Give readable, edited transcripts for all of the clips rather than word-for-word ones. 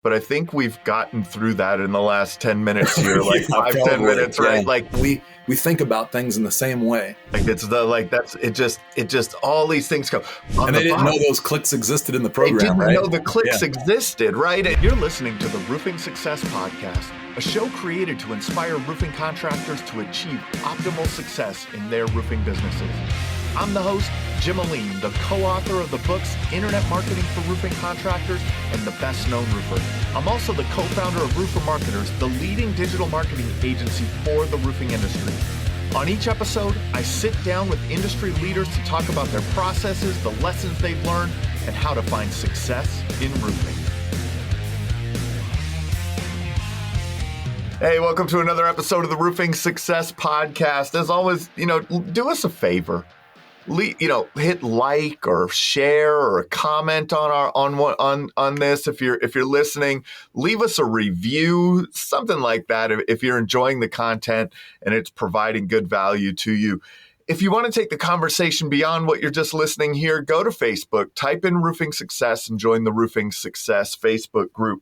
But I think we've gotten through that in the last 10 minutes here, like 5-10 minutes, right? Yeah. Like we think about things in the same way. Like it's it just all these things go. And they didn't know those clicks existed in the program, They didn't right? know the clicks existed, right? And you're listening to the Roofing Success Podcast, a show created to inspire roofing contractors to achieve optimal success in their roofing businesses. I'm the host, Jim Aline, the co-author of the books Internet Marketing for Roofing Contractors and The Best Known Roofer. I'm also the co-founder of Roofer Marketers, the leading digital marketing agency for the roofing industry. On each episode, I sit down with industry leaders to talk about their processes, the lessons they've learned, and how to find success in roofing. Hey, welcome to another episode of the Roofing Success Podcast. As always, do us a favor. Hit like or share or comment on this if you're listening. Leave us a review, something like that, if you're enjoying the content and it's providing good value to you. If you want to take the conversation beyond what you're just listening here, go to Facebook, type in Roofing Success, and join the Roofing Success Facebook group.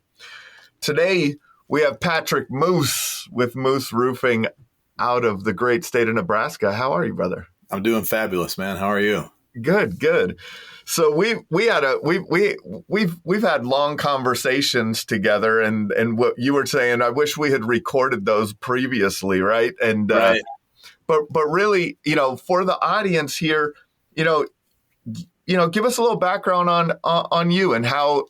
Today, we have Patrick Muhs with Muhs Roofing out of the great state of Nebraska. How are you, brother? I'm doing fabulous, man. How are you? Good. So we've had long conversations together, and what you were saying, I wish we had recorded those previously, right? And right. But really, for the audience here, give us a little background on you and how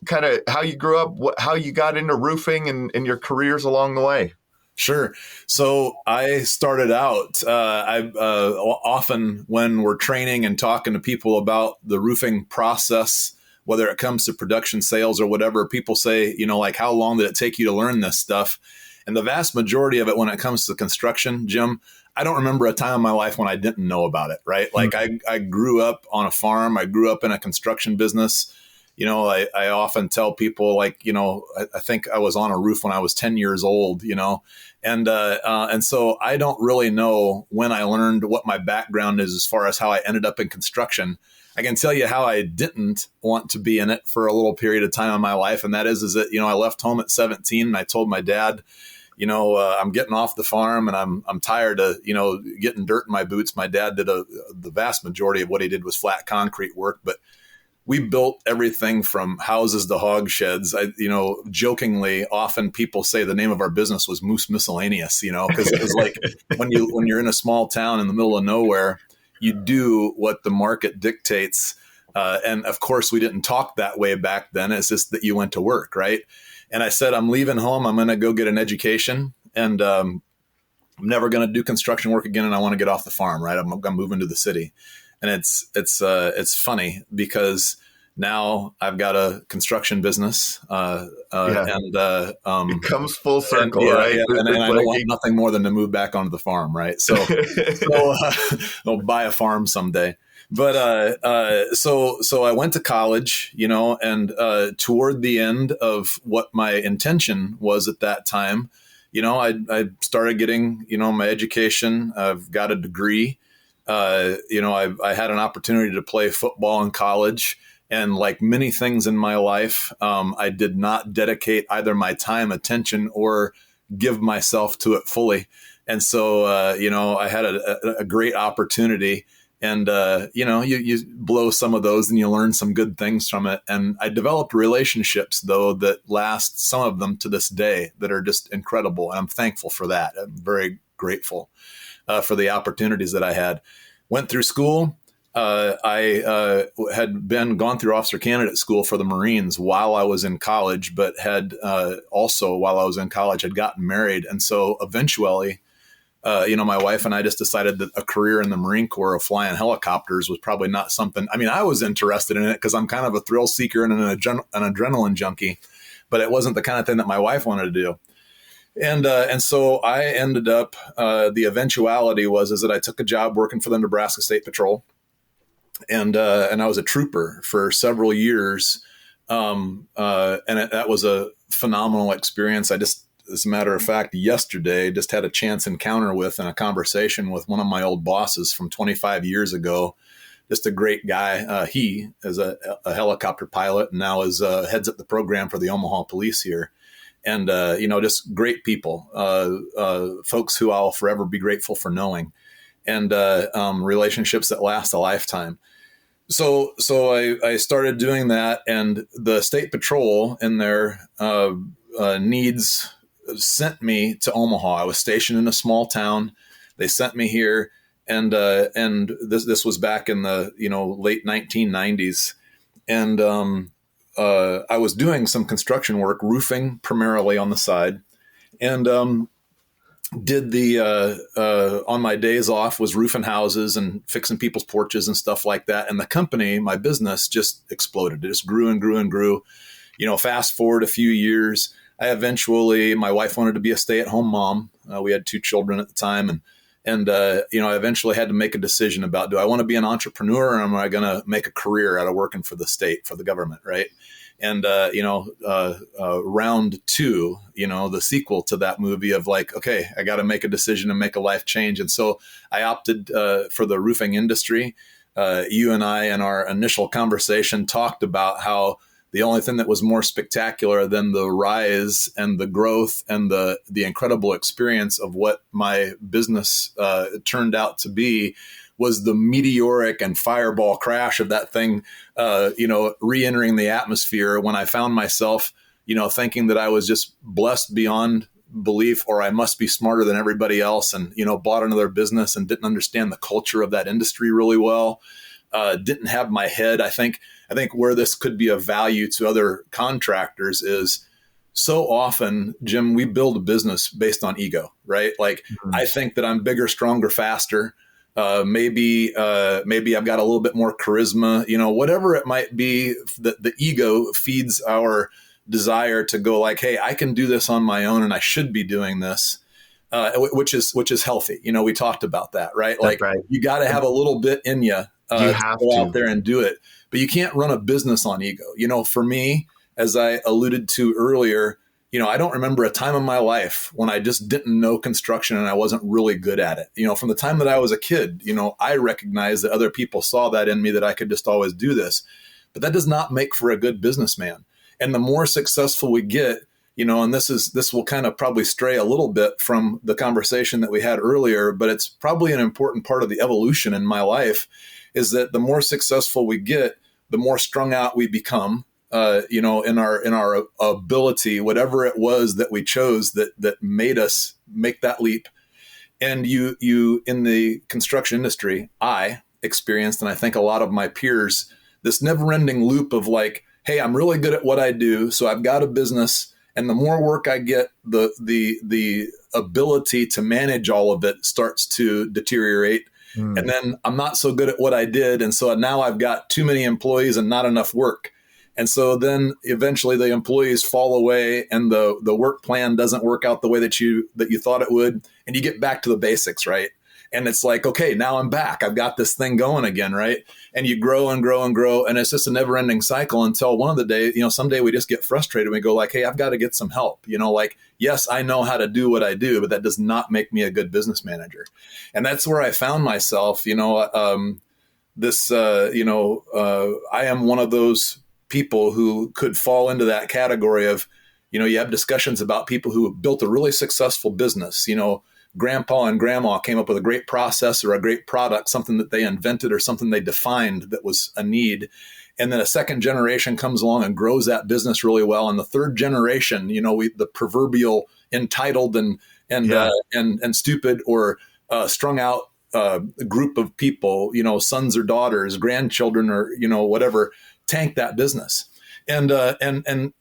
you grew up, how you got into roofing, and your careers along the way. Sure. So I started out, often when we're training and talking to people about the roofing process, whether it comes to production sales or whatever, people say, like, how long did it take you to learn this stuff? And the vast majority of it, when it comes to construction, Jim, I don't remember a time in my life when I didn't know about it, right? Like I grew up on a farm. I grew up in a construction business. I often tell people, I think I was on a roof when I was 10 years old, and so I don't really know when I learned what my background is as far as how I ended up in construction. I can tell you how I didn't want to be in it for a little period of time in my life. And that is that, I left home at 17 and I told my dad, I'm getting off the farm and I'm tired of, getting dirt in my boots. My dad did the vast majority of what he did was flat concrete work, but we built everything from houses to hog sheds. Jokingly, often people say the name of our business was Muhs Miscellaneous, because it was like when you're in a small town in the middle of nowhere, you do what the market dictates. And of course, we didn't talk that way back then. It's just that you went to work, right? And I said, I'm leaving home. I'm going to go get an education, and I'm never going to do construction work again. And I want to get off the farm, right? I'm moving to the city. And it's funny because now I've got a construction business, and it comes full circle, right? Yeah, and I don't want nothing more than to move back onto the farm, right? So I'll buy a farm someday. But so I went to college, and toward the end of what my intention was at that time, I started getting my education. I've got a degree. I had an opportunity to play football in college, and like many things in my life, I did not dedicate either my time, attention, or give myself to it fully. And so, I had a great opportunity, and, you blow some of those and you learn some good things from it. And I developed relationships, though, that last, some of them to this day, that are just incredible. And I'm thankful for that. I'm very grateful for the opportunities that I had. Went through school. I had gone through officer candidate school for the Marines while I was in college, but had also, while I was in college, had gotten married. And so eventually, my wife and I just decided that a career in the Marine Corps of flying helicopters was probably not something. I mean, I was interested in it because I'm kind of a thrill seeker and an adrenaline junkie, but it wasn't the kind of thing that my wife wanted to do. And so I ended up, the eventuality was that I took a job working for the Nebraska State Patrol, and I was a trooper for several years. That was a phenomenal experience. I just, as a matter of fact, yesterday just had a chance encounter with and a conversation with one of my old bosses from 25 years ago just a great guy. He is a helicopter pilot and now is heads up the program for the Omaha police here. And, just great people, folks who I'll forever be grateful for knowing, and relationships that last a lifetime. So I started doing that, and the state patrol in their needs sent me to Omaha. I was stationed in a small town. They sent me here, and this was back in the late 1990s, and I was doing some construction work, roofing primarily on the side, and did the on my days off was roofing houses and fixing people's porches and stuff like that. And the company, my business, just exploded. It just grew and grew and grew. Fast forward a few years, my wife wanted to be a stay-at-home mom. We had 2 children at the time, and I eventually had to make a decision about, do I want to be an entrepreneur, or am I going to make a career out of working for the state, for the government, right? And, round 2, the sequel to that movie of like, okay, I got to make a decision and make a life change. And so I opted for the roofing industry. You and I, in our initial conversation, talked about how the only thing that was more spectacular than the rise and the growth and the incredible experience of what my business turned out to be was the meteoric and fireball crash of that thing, re-entering the atmosphere, when I found myself, thinking that I was just blessed beyond belief, or I must be smarter than everybody else, and, bought another business and didn't understand the culture of that industry really well. Didn't have my head. I think where this could be of value to other contractors is, so often, Jim, we build a business based on ego, right? Like, I think that I'm bigger, stronger, faster. Maybe I've got a little bit more charisma, whatever it might be. The ego feeds our desire to go like, hey, I can do this on my own, and I should be doing this, which is healthy. We talked about that, right? That's like, right. You got to have a little bit in you, you have to go to out there and do it, but you can't run a business on ego. For me, as I alluded to earlier, I don't remember a time in my life when I just didn't know construction and I wasn't really good at it. From the time that I was a kid, I recognized that other people saw that in me, that I could just always do this. But that does not make for a good businessman. And the more successful we get, and this will kind of probably stray a little bit from the conversation that we had earlier, but it's probably an important part of the evolution in my life, is that the more successful we get, the more strung out we become. In our ability, whatever it was that we chose that made us make that leap. And you in the construction industry, I experienced, and I think a lot of my peers, this never-ending loop of like, hey, I'm really good at what I do, so I've got a business, and the more work I get, the ability to manage all of it starts to deteriorate. And then I'm not so good at what I did, and so now I've got too many employees and not enough work. And so then eventually the employees fall away, and the work plan doesn't work out the way that you thought it would. And you get back to the basics, right? And it's like, okay, now I'm back. I've got this thing going again, right? And you grow and grow and grow. And it's just a never ending cycle until one of the days, someday we just get frustrated and we go like, hey, I've got to get some help. Yes, I know how to do what I do, but that does not make me a good business manager. And that's where I found myself, I am one of those people who could fall into that category of, you have discussions about people who built a really successful business. Grandpa and grandma came up with a great process or a great product, something that they invented or something they defined that was a need. And then a second generation comes along and grows that business really well. And the third generation, the proverbial entitled and stupid or strung out group of people, sons or daughters, grandchildren, or, whatever, tank that business. And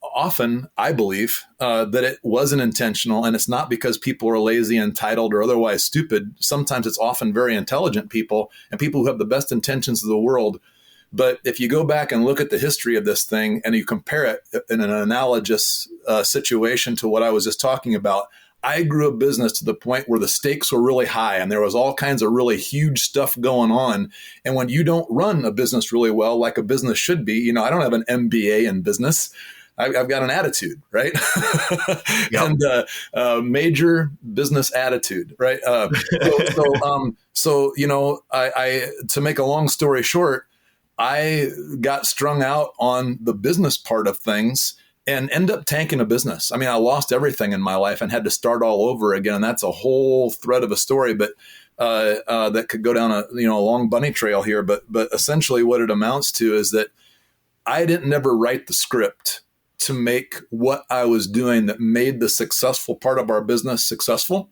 often I believe that it wasn't intentional, and it's not because people are lazy, entitled, or otherwise stupid. Sometimes it's often very intelligent people and people who have the best intentions of the world. But if you go back and look at the history of this thing and you compare it in an analogous situation to what I was just talking about, I grew a business to the point where the stakes were really high and there was all kinds of really huge stuff going on. And when you don't run a business really well, like a business should be, I don't have an MBA in business. I've got an attitude, right? Yep. And major business attitude, right? So I to make a long story short, I got strung out on the business part of things and end up tanking a business. I mean, I lost everything in my life and had to start all over again. And that's a whole thread of a story, but that could go down a long bunny trail here. But essentially, what it amounts to is that I didn't never write the script to make what I was doing that made the successful part of our business successful.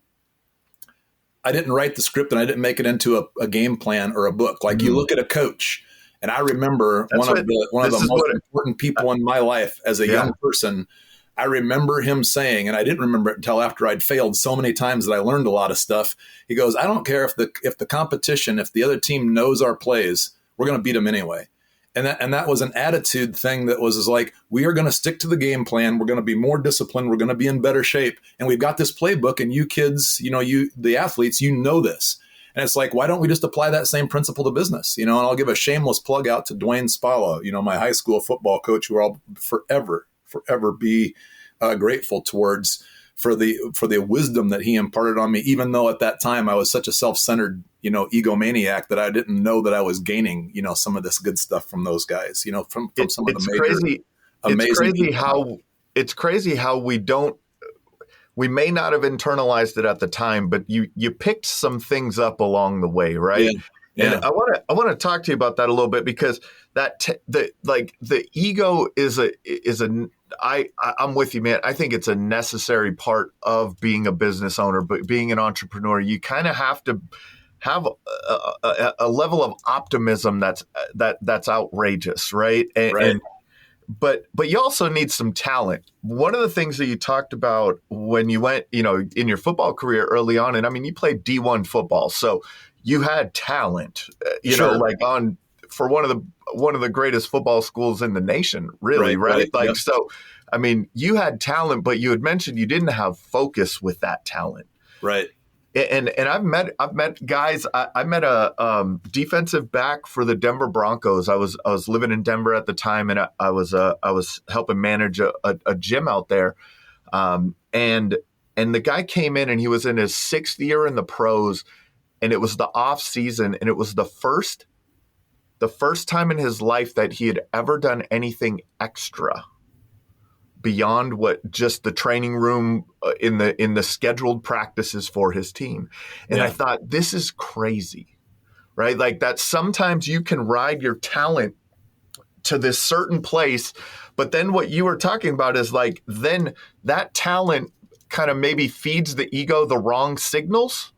I didn't write the script, and I didn't make it into a game plan or a book. Like you look at a coach. And I remember one of the most important people in my life as a young person. I remember him saying, and I didn't remember it until after I'd failed so many times that I learned a lot of stuff. He goes, "I don't care if the competition, if the other team knows our plays, we're going to beat them anyway." And that was an attitude thing that was like, we are going to stick to the game plan. We're going to be more disciplined. We're going to be in better shape. And we've got this playbook, and you kids, the athletes, this. And it's like, why don't we just apply that same principle to business? And I'll give a shameless plug out to Dwayne Spallo, my high school football coach, who I'll forever be grateful towards for the wisdom that he imparted on me, even though at that time I was such a self-centered, egomaniac that I didn't know that I was gaining, some of this good stuff from those guys, from some of the major, amazing. It's crazy how we may not have internalized it at the time, but you picked some things up along the way, right? Yeah. And I want to talk to you about that a little bit, because the ego I'm with you, man. I think it's a necessary part of being a business owner, but being an entrepreneur, you kind of have to have a level of optimism that's outrageous, right? But you also need some talent. One of the things that you talked about when you went, in your football career early on, and I mean, you played D1 football, so you had talent, for one of the greatest football schools in the nation, really, right? So, I mean, you had talent, but you had mentioned you didn't have focus with that talent, right? And I've met guys. I met a defensive back for the Denver Broncos. I was living in Denver at the time, and I was helping manage a gym out there. And the guy came in, and he was in his 6th year in the pros, and it was the off season, and it was the first time in his life that he had ever done anything extra beyond what just the training room in the scheduled practices for his team. And I thought, this is crazy, right? Like that sometimes you can ride your talent to this certain place, but then what you were talking about is like, then that talent kind of maybe feeds the ego the wrong signals.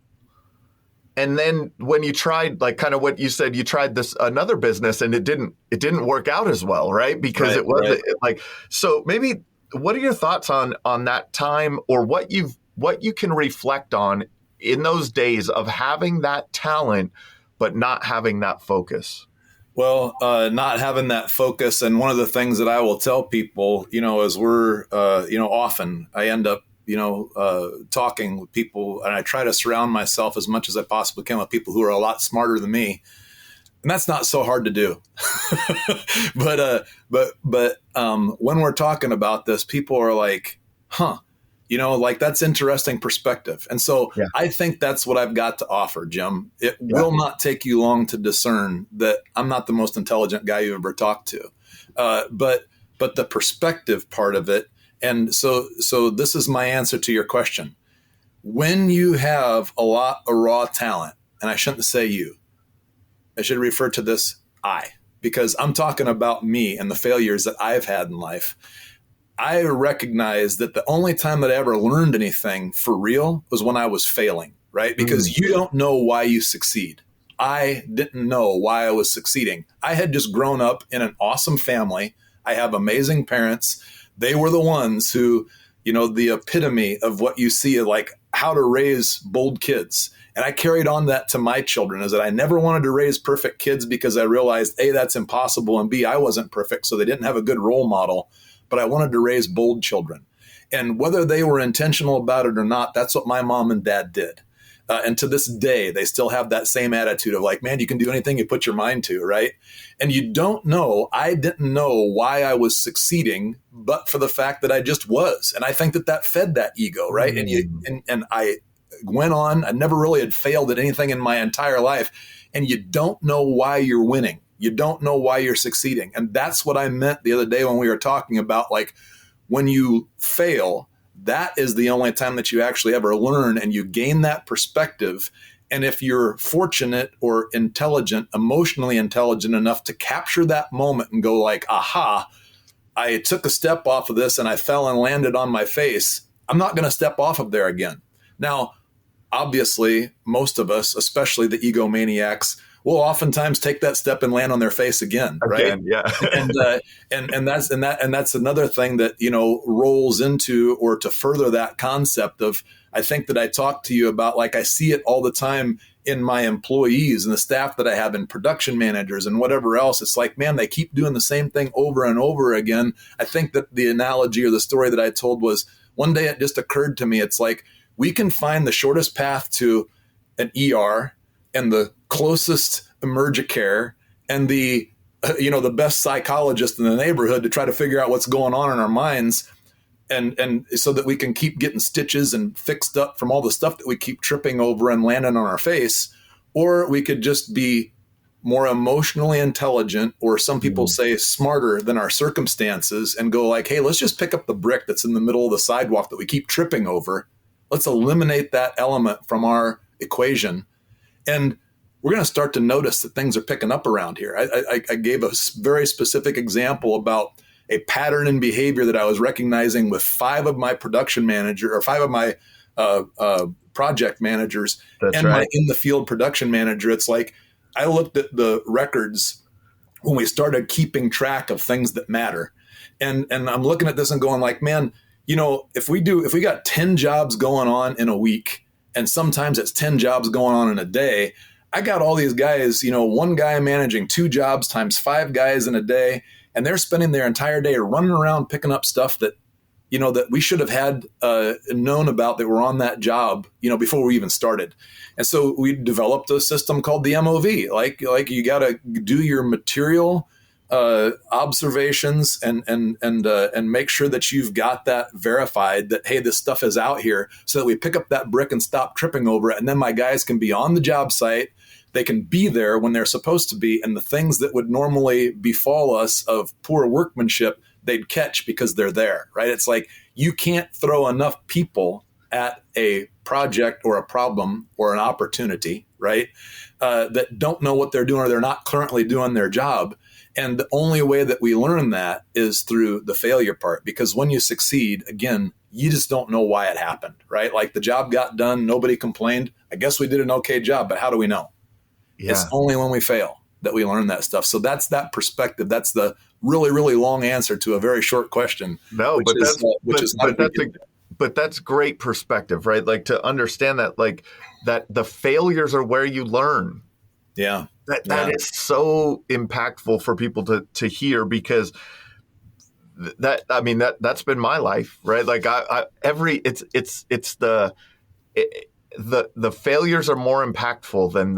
And then when you tried, like kind of what you said, you tried this another business and it didn't work out as well, right? Because it wasn't like, so maybe what are your thoughts on that time, or what you can reflect on in those days of having that talent but not having that focus? Well, not having that focus, and one of the things that I will tell people, as we're, often I end up, talking with people, and I try to surround myself as much as I possibly can with people who are a lot smarter than me. And that's not so hard to do. But when we're talking about this, people are like, like that's interesting perspective. And so I think that's what I've got to offer, Jim. It will not take you long to discern that I'm not the most intelligent guy you ever talked to. But the perspective part of it. And so this is my answer to your question. When you have a lot of raw talent, and I shouldn't say you, I should refer to this because I'm talking about me and the failures that I've had in life. I recognize that the only time that I ever learned anything for real was when I was failing, right? Because you don't know why you succeed. I didn't know why I was succeeding. I had just grown up in an awesome family. I have amazing parents. They were the ones who, the epitome of what you see, like how to raise bold kids. And I carried on that to my children, is that I never wanted to raise perfect kids because I realized, A, that's impossible, and B, I wasn't perfect, so they didn't have a good role model. But I wanted to raise bold children. And whether they were intentional about it or not, that's what my mom and dad did. And to this day, they still have that same attitude of like, man, you can do anything you put your mind to, right? And you don't know, I didn't know why I was succeeding, but for the fact that I just was. And I think that fed that ego, right? And I went on, I never really had failed at anything in my entire life. And you don't know why you're winning. You don't know why you're succeeding. And that's what I meant the other day when we were talking about, like, when you fail, that is the only time that you actually ever learn and you gain that perspective. And if you're fortunate or intelligent, emotionally intelligent enough to capture that moment and go like, aha, I took a step off of this and I fell and landed on my face, I'm not going to step off of there again. Now, obviously, most of us, especially the egomaniacs, will oftentimes take that step and land on their face again, right? Yeah. and that's another thing that, you know, rolls into, or to further that concept of, I think that I talked to you about, like, I see it all the time in my employees and the staff that I have, in production managers and whatever else. It's like, man, they keep doing the same thing over and over again. I think that the analogy or the story that I told was, one day it just occurred to me, it's like, we can find the shortest path to an ER and the closest emergent care and the the best psychologist in the neighborhood to try to figure out what's going on in our minds, and so that we can keep getting stitches and fixed up from all the stuff that we keep tripping over and landing on our face. Or we could just be more emotionally intelligent, or some people say smarter than our circumstances, and go like, hey, let's just pick up the brick that's in the middle of the sidewalk that we keep tripping over. Let's eliminate that element from our equation. And we're going to start to notice that things are picking up around here. I gave a very specific example about a pattern in behavior that I was recognizing with 5 of my production manager, or 5 of my project managers. That's and right. My in the field production manager. It's like, I looked at the records when we started keeping track of things that matter. And I'm looking at this and going like, man, you know, if we got 10 jobs going on in a week, and sometimes it's 10 jobs going on in a day, I got all these guys, you know, one guy managing 2 jobs times 5 guys in a day, and they're spending their entire day running around picking up stuff that, you know, that we should have had known about, that were on that job, you know, before we even started. And so we developed a system called the MOV. Like you got to do your material observations and make sure that you've got that verified, that, hey, this stuff is out here, so that we pick up that brick and stop tripping over it. And then my guys can be on the job site. They can be there when they're supposed to be. And the things that would normally befall us of poor workmanship, they'd catch because they're there, right? It's like, you can't throw enough people at a project or a problem or an opportunity, right? That don't know what they're doing, or they're not currently doing their job. And the only way that we learn that is through the failure part, because when you succeed, again, you just don't know why it happened, right? Like, the job got done, nobody complained. I guess we did an okay job, but how do we know? Yeah. It's only when we fail that we learn that stuff. So that's that perspective. That's the really, really long answer to a very short question. No, but that's great perspective, right? Like, to understand that, like, that the failures are where you learn. Yeah. That is so impactful for people to hear, because that's been my life, right? Like, the failures are more impactful than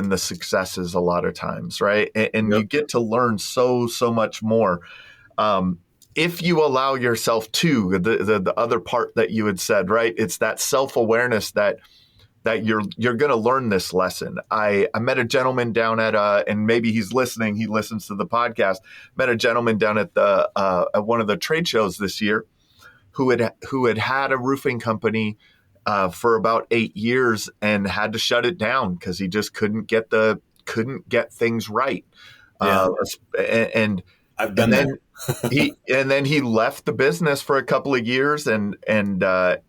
the successes a lot of times, right? And you get to learn so much more if you allow yourself to. The other part that you had said, right? It's that self-awareness that you're going to learn this lesson. I met a gentleman down at and maybe he's listening. He listens to the podcast. Met a gentleman down at at one of the trade shows this year who had a roofing company for about 8 years and had to shut it down because he just couldn't get things right. Yeah. And I've done that. then he left the business for a couple of years, and in that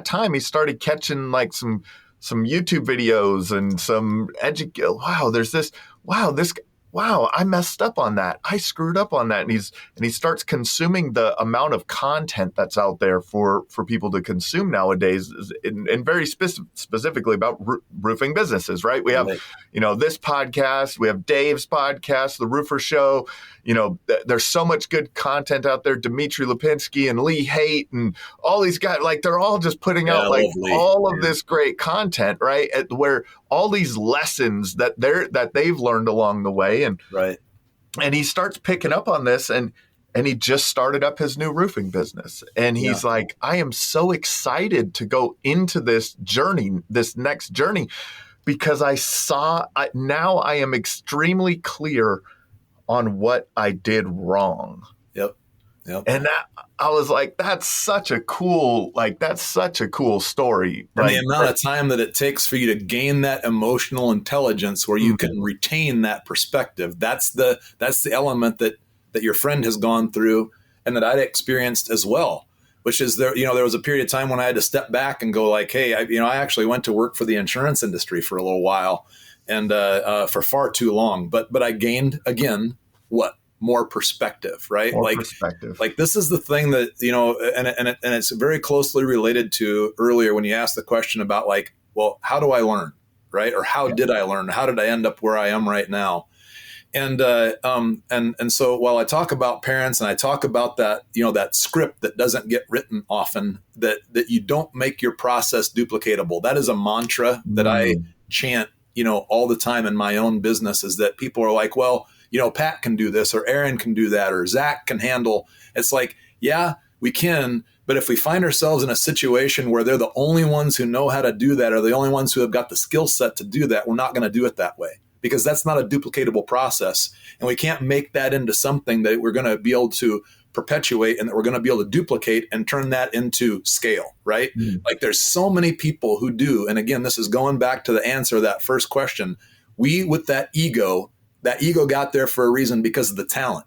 time he started catching like some YouTube videos and some wow, I messed up on that. I screwed up on that. And he starts consuming the amount of content that's out there for people to consume nowadays, and very specifically about roofing businesses, right? We have, Right. this podcast, we have Dave's podcast, The Roofer Show. There's so much good content out there. Dimitri Lipinski and Lee Haight and all these guys, like they're all just putting Yeah, out like lovely. all of this great content, right? Where all these lessons that they've learned along the way, and Right. and he starts picking up on this, and he just started up his new roofing business, and he's like, I am so excited to go into this next journey, because now I am extremely clear on what I did wrong. Yep. And I was like, that's such a cool story. And the amount of time that it takes for you to gain that emotional intelligence where you can retain that perspective. That's the element that your friend has gone through and that I'd experienced as well, which is there was a period of time when I had to step back and go like, hey, I actually went to work for the insurance industry for a little while and for far too long. But I gained, again, what? More perspective, right? More perspective. Like this is the thing that, and it's very closely related to earlier when you asked the question about like, well, how do I learn, right? Or how did I learn? How did I end up where I am right now? And so while I talk about parents and I talk about that, that script that doesn't get written often, that you don't make your process duplicatable. That is a mantra that I chant, all the time in my own business, is that people are like, well, Pat can do this, or Aaron can do that, or Zach can handle. It's like, yeah, we can. But if we find ourselves in a situation where they're the only ones who know how to do that, or the only ones who have got the skill set to do that, we're not going to do it that way, because that's not a duplicatable process. And we can't make that into something that we're going to be able to perpetuate and that we're going to be able to duplicate and turn that into scale, right? Like there's so many people who do. And again, this is going back to the answer to that first question. With that ego got there for a reason, because of the talent.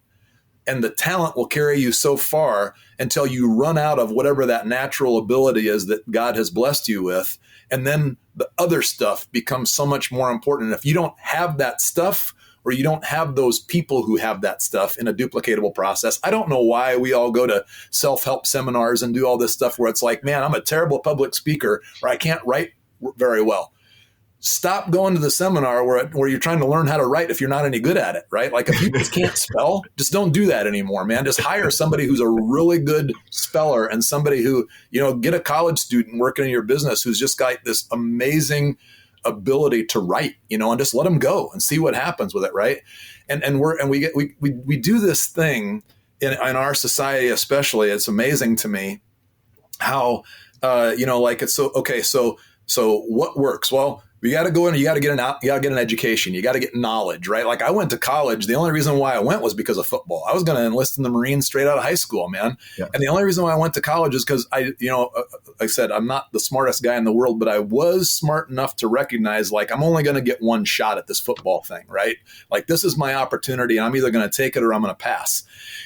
And the talent will carry you so far until you run out of whatever that natural ability is that God has blessed you with. And then the other stuff becomes so much more important. And if you don't have that stuff, or you don't have those people who have that stuff in a duplicatable process, I don't know why we all go to self-help seminars and do all this stuff where it's like, man, I'm a terrible public speaker, or I can't write very well. Stop going to the seminar where you're trying to learn how to write if you're not any good at it, right? Like if you just can't spell, just don't do that anymore, man. Just hire somebody who's a really good speller, and somebody who, get a college student working in your business who's just got this amazing ability to write, and just let them go and see what happens with it, right? And we do this thing in our society, especially. It's amazing to me how like it's so okay. So what works? Well, you got to go in, you got to get an education. You got to get knowledge, right? Like I went to college. The only reason why I went was because of football. I was going to enlist in the Marines straight out of high school, man. Yeah. And the only reason why I went to college is because like I said, I'm not the smartest guy in the world, but I was smart enough to recognize like, I'm only going to get one shot at this football thing, right? Like this is my opportunity. I'm either going to take it or I'm going to pass.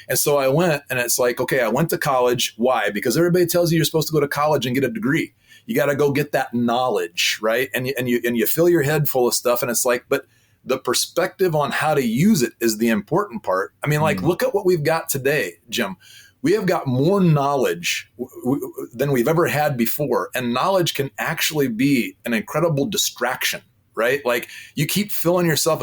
And so I went, and it's like, okay, I went to college. Why? Because everybody tells you you're supposed to go to college and get a degree. You got to go get that knowledge, right? And you fill your head full of stuff, and it's like, but the perspective on how to use it is the important part. I mean, like, look at what we've got today, Jim. We have got more knowledge than we've ever had before, and knowledge can actually be an incredible distraction, right? Like, you keep filling yourself.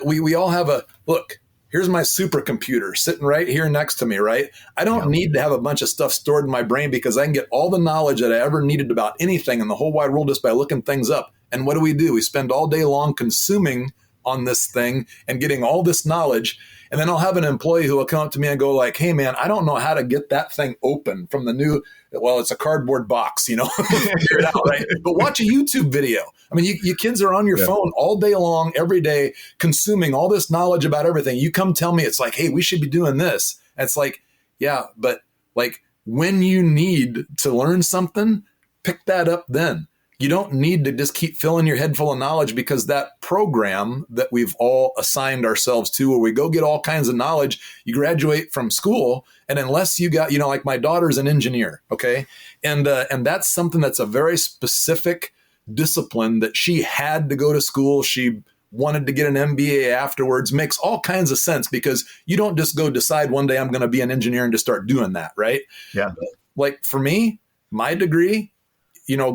We all have look. Here's my supercomputer sitting right here next to me, right? I don't need to have a bunch of stuff stored in my brain, because I can get all the knowledge that I ever needed about anything in the whole wide world just by looking things up. And what do? We spend all day long consuming on this thing and getting all this knowledge. And then I'll have an employee who will come up to me and go like, hey, man, I don't know how to get that thing open from the new, well, it's a cardboard box, figure it out, right? But watch a YouTube video. I mean, you kids are on your phone all day long, every day, consuming all this knowledge about everything. You come tell me, it's like, hey, we should be doing this. And it's like, yeah, but like when you need to learn something, pick that up then. You don't need to just keep filling your head full of knowledge, because that program that we've all assigned ourselves to, where we go get all kinds of knowledge, you graduate from school, and unless you got, like my daughter's an engineer, okay? And that's something that's a very specific discipline that she had to go to school. She wanted to get an MBA afterwards. Makes all kinds of sense, because you don't just go decide one day I'm going to be an engineer and just start doing that, right? Yeah. Like for me, my degree,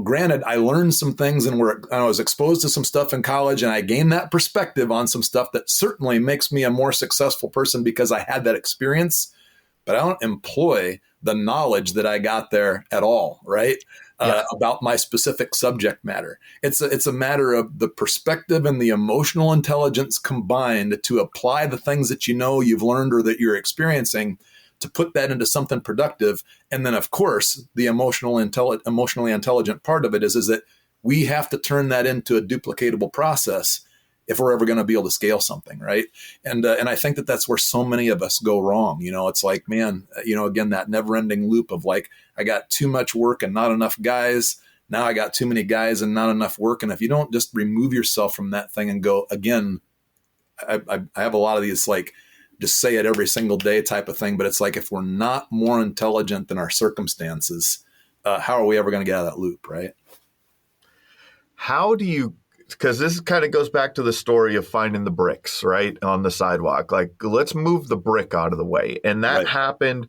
granted, I learned some things and I was exposed to some stuff in college, and I gained that perspective on some stuff that certainly makes me a more successful person because I had that experience, but I don't employ the knowledge that I got there at all, right? About my specific subject matter. It's a matter of the perspective and the emotional intelligence combined to apply the things that you've learned or that you're experiencing, to put that into something productive. And then, of course, the emotionally intelligent part of it is that we have to turn that into a duplicatable process if we're ever going to be able to scale something, right? And I think that that's where so many of us go wrong. It's like, man, again, that never-ending loop of like, I got too much work and not enough guys. Now I got too many guys and not enough work. And if you don't just remove yourself from that thing and go, again, I have a lot of these like, just say it every single day type of thing. But it's like, if we're not more intelligent than our circumstances, how are we ever going to get out of that loop, right? How do you, because this kind of goes back to the story of finding the bricks, right, on the sidewalk. Like, let's move the brick out of the way. And that happened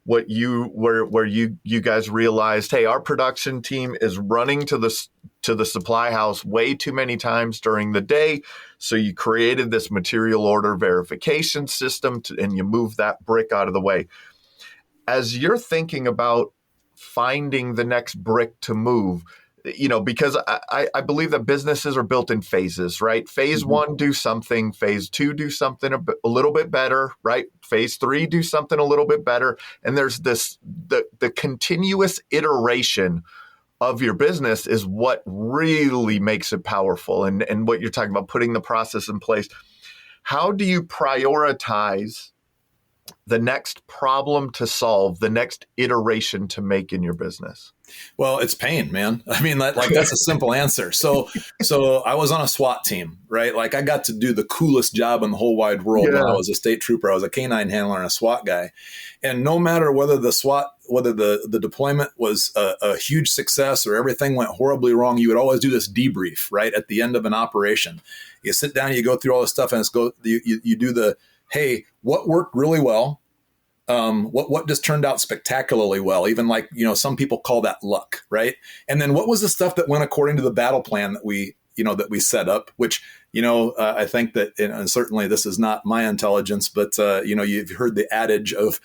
where you guys realized, hey, our production team is running to the supply house way too many times during the day. So you created this material order verification system and you move that brick out of the way. As you're thinking about finding the next brick to move, because I believe that businesses are built in phases, right? Phase one, do something. Phase two, do something a little bit better, right? Phase three, do something a little bit better. And there's the continuous iteration of your business is what really makes it powerful. And what you're talking about, putting the process in place. How do you prioritize the next problem to solve, the next iteration to make in your business? Well, it's pain, man. I mean, that's a simple answer. So I was on a SWAT team, right? Like I got to do the coolest job in the whole wide world when I was a state trooper. I was a canine handler and a SWAT guy. And no matter whether the deployment was a huge success or everything went horribly wrong, you would always do this debrief, right? At the end of an operation, you sit down, you go through all this stuff, and you do the, hey, what worked really well? What just turned out spectacularly well? Even like, some people call that luck, right? And then what was the stuff that went according to the battle plan that we set up, which, I think that, and certainly this is not my intelligence, but, you've heard the adage of,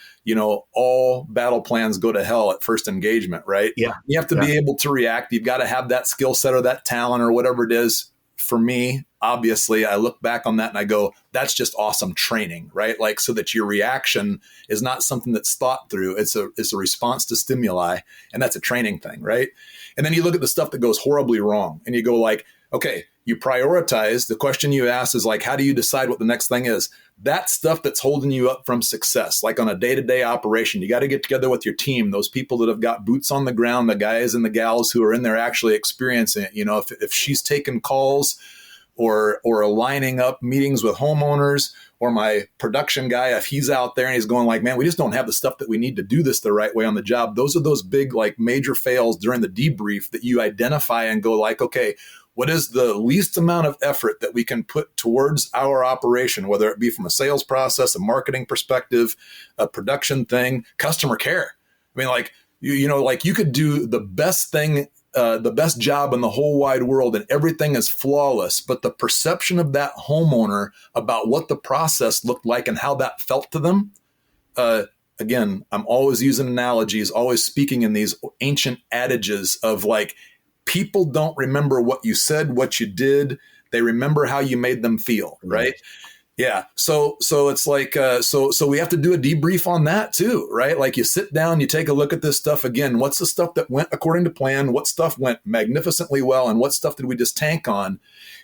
all battle plans go to hell at first engagement, right? Yeah. You have to be able to react. You've got to have that skill set or that talent or whatever it is. For me, obviously, I look back on that and I go, that's just awesome training, right? Like, so that your reaction is not something that's thought through. It's a response to stimuli, and that's a training thing, right? And then you look at the stuff that goes horribly wrong and you go like, okay, you prioritize. The question you ask is like, how do you decide what the next thing is? That stuff that's holding you up from success, like on a day-to-day operation, you got to get together with your team, those people that have got boots on the ground, the guys and the gals who are in there actually experiencing it. If she's taking calls or lining up meetings with homeowners, or my production guy, if he's out there and he's going like, man, we just don't have the stuff that we need to do this the right way on the job. Those are those big, like major fails during the debrief that you identify and go like, okay, what is the least amount of effort that we can put towards our operation, whether it be from a sales process, a marketing perspective, a production thing, customer care. I mean, like, like you could do the best thing, the best job in the whole wide world and everything is flawless, but the perception of that homeowner about what the process looked like and how that felt to them, again, I'm always using analogies, always speaking in these ancient adages of like, people don't remember what you said, what you did. They remember how you made them feel, right? Yeah. So it's like, so we have to do a debrief on that too, right? Like you sit down, you take a look at this stuff again. What's the stuff that went according to plan? What stuff went magnificently well? And what stuff did we just tank on?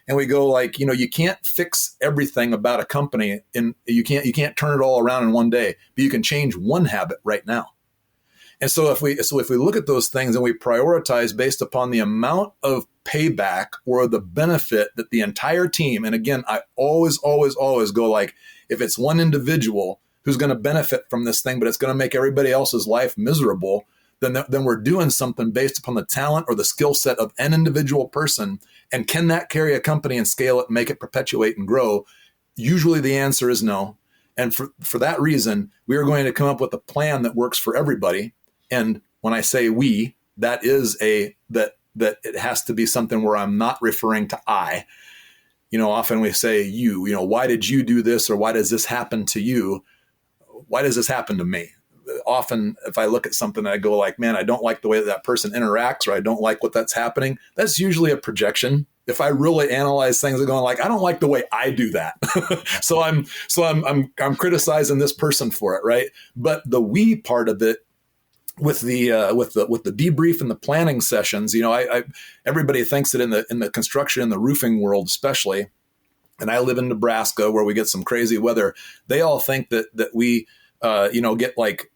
And we go like, you can't fix everything about a company, and you can't turn it all around in one day, but you can change one habit right now. And so if we look at those things and we prioritize based upon the amount of payback or the benefit that the entire team, and again, I always go like, if it's one individual who's going to benefit from this thing, but it's going to make everybody else's life miserable, then we're doing something based upon the talent or the skill set of an individual person. And can that carry a company and scale it, and make it perpetuate and grow? Usually the answer is no. And for that reason, we are going to come up with a plan that works for everybody. And when I say we, that is that it has to be something where I'm not referring to I. Often we say you, why did you do this? Or why does this happen to you? Why does this happen to me? Often if I look at something, I go like, man, I don't like the way that person interacts, or I don't like what that's happening. That's usually a projection. If I really analyze things, I'm going like, I don't like the way I do that. so I'm criticizing this person for it. Right. But the we part of it, with the debrief and the planning sessions, everybody thinks that in the construction and the roofing world, especially, and I live in Nebraska where we get some crazy weather. They all think that we, get like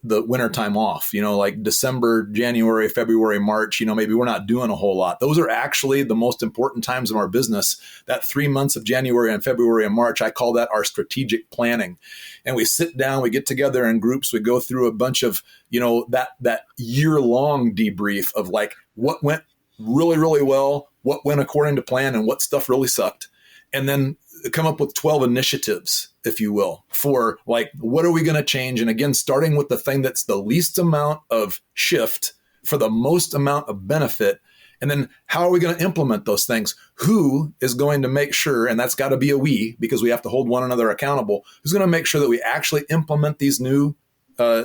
the winter time off, like December, January, February, March, maybe we're not doing a whole lot. Those are actually the most important times of our business. That 3 months of January and February and March, I call that our strategic planning. And we sit down, we get together in groups, we go through a bunch of, that year-long debrief of like what went really, really well, what went according to plan, and what stuff really sucked. And then come up with 12 initiatives, if you will, for like, what are we going to change? And again, starting with the thing that's the least amount of shift for the most amount of benefit. And then how are we going to implement those things? Who is going to make sure, and that's got to be a we, because we have to hold one another accountable, who's going to make sure that we actually implement these new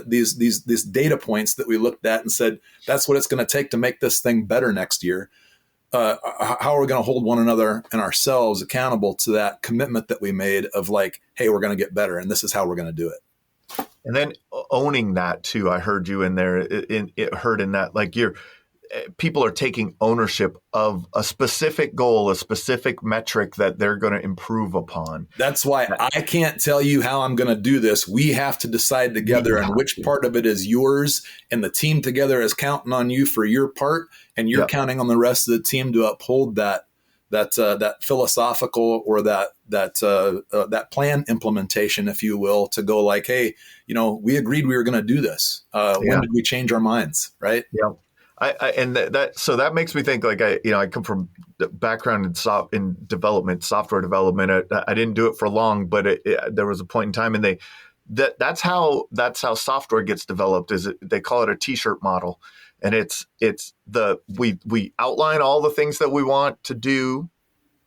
these data points that we looked at and said, that's what it's going to take to make this thing better next year. How are we going to hold one another and ourselves accountable to that commitment that we made of like, hey, we're going to get better, and this is how we're going to do it. And then owning that too. I heard you in there. It heard in that like people are taking ownership of a specific goal, a specific metric that they're going to improve upon. That's why I can't tell you how I'm going to do this. We have to decide together, and which part of it is yours, and the team together is counting on you for your part, and you're counting on the rest of the team to uphold that philosophical or that plan implementation, if you will, to go like, hey, we agreed we were going to do this. When did we change our minds? Right. Yeah. So that makes me think like I come from the background in development, software development. I didn't do it for long, but there was a point in time, and that's how software gets developed. They call it a T-shirt model, and we outline all the things that we want to do,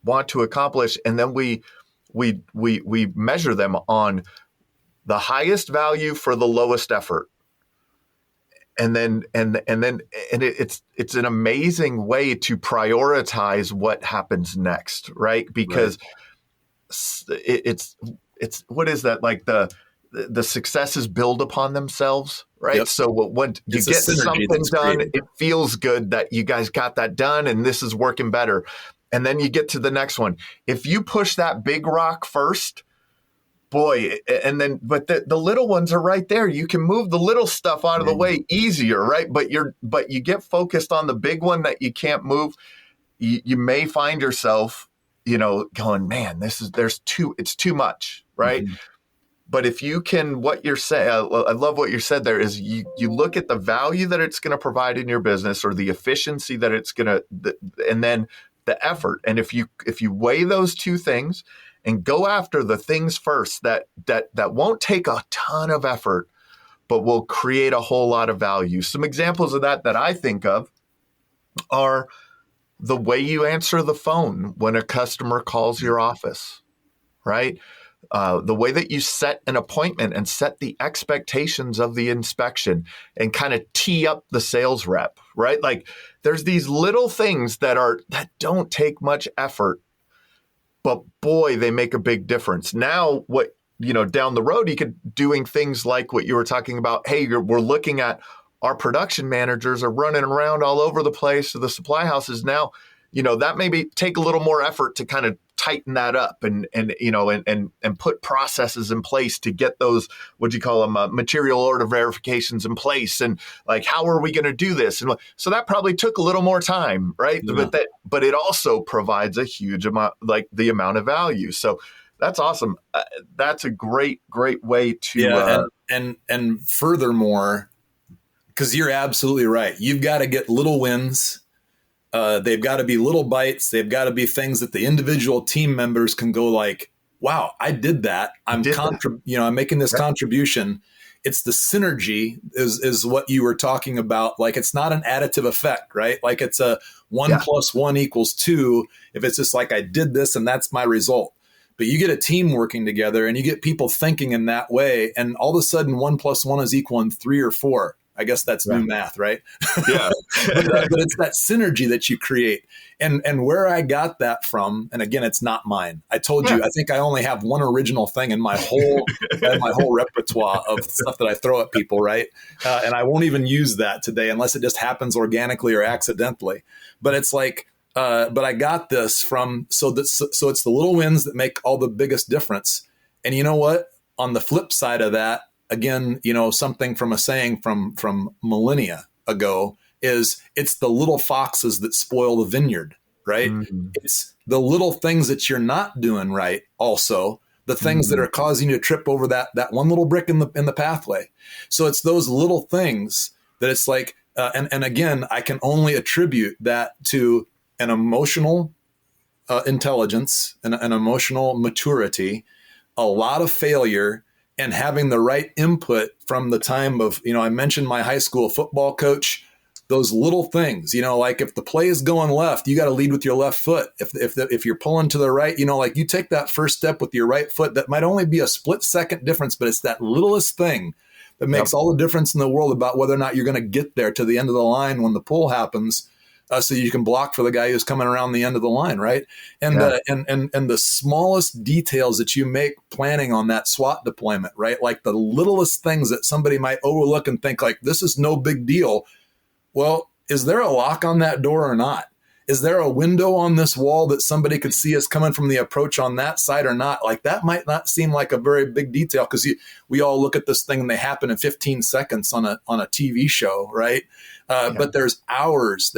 want to accomplish, and then we measure them on the highest value for the lowest effort. And then it's an amazing way to prioritize what happens next, right? Because it's what is that, like the successes build upon themselves, right? Yep. So when you get something done, it feels good that you guys got that done, and this is working better. And then you get to the next one. If you push that big rock first, boy, and then but the little ones are right there. You can move the little stuff out of the way easier, right? But you get focused on the big one that you can't move. You may find yourself, going, man, it's too much, right? Mm-hmm. But if you can, what you're saying, I love what you said there, is you look at the value that it's going to provide in your business, or the efficiency that it's going to, and then the effort. And if you weigh those two things and go after the things first that won't take a ton of effort, but will create a whole lot of value. Some examples of that I think of are the way you answer the phone when a customer calls your office, right? The way that you set an appointment and set the expectations of the inspection and kind of tee up the sales rep, right? Like there's these little things that don't take much effort, but boy, they make a big difference. Now, down the road, you could doing things like what you were talking about. Hey, we're looking at our production managers are running around all over the place to the supply houses now. That maybe take a little more effort to kind of tighten that up and put processes in place to get those, what do you call them, material order verifications in place. And like, how are we going to do this? And so that probably took a little more time, right? Yeah. But it also provides a huge amount, like the amount of value. So that's awesome. That's a great way to. And furthermore, Because you're absolutely right. You've got to get little wins. They've got to be little bites. They've got to be things that the individual team members can go like, wow, I did that. I'm making this contribution. It's the synergy is what you were talking about. Like, it's not an additive effect, right? Like, it's a 1 + 1 = 2. If it's just like, I did this and that's my result. But you get a team working together and you get people thinking in that way. And all of a sudden 1 + 1 = 3 or 4. I guess that's new math, right? Yeah. but it's that synergy that you create. And where I got that from, and again, it's not mine. I told you, I think I only have one original thing in my whole repertoire of stuff that I throw at people, right? And I won't even use that today unless it just happens organically or accidentally. But it's like, but I got this from, so it's the little wins that make all the biggest difference. And you know what? On the flip side of that, again, something from a saying from millennia ago is, it's the little foxes that spoil the vineyard, right? Mm-hmm. It's the little things that you're not doing right. Also, the things that are causing you to trip over that one little brick in the pathway. So it's those little things that it's like, and again, I can only attribute that to an emotional intelligence and an emotional maturity, a lot of failure, and having the right input from the time of, I mentioned my high school football coach, those little things, like if the play is going left, you got to lead with your left foot. If you're pulling to the right, like you take that first step with your right foot, that might only be a split-second difference, but it's that littlest thing that makes all the difference in the world about whether or not you're going to get there to the end of the line when the pull happens. So you can block for the guy who's coming around the end of the line, right? And and the smallest details that you make planning on that SWAT deployment, right? Like the littlest things that somebody might overlook and think like, this is no big deal. Well, is there a lock on that door or not? Is there a window on this wall that somebody could see us coming from the approach on that side or not? Like, that might not seem like a very big detail, because we all look at this thing and they happen in 15 seconds on a TV show, right? But there's hours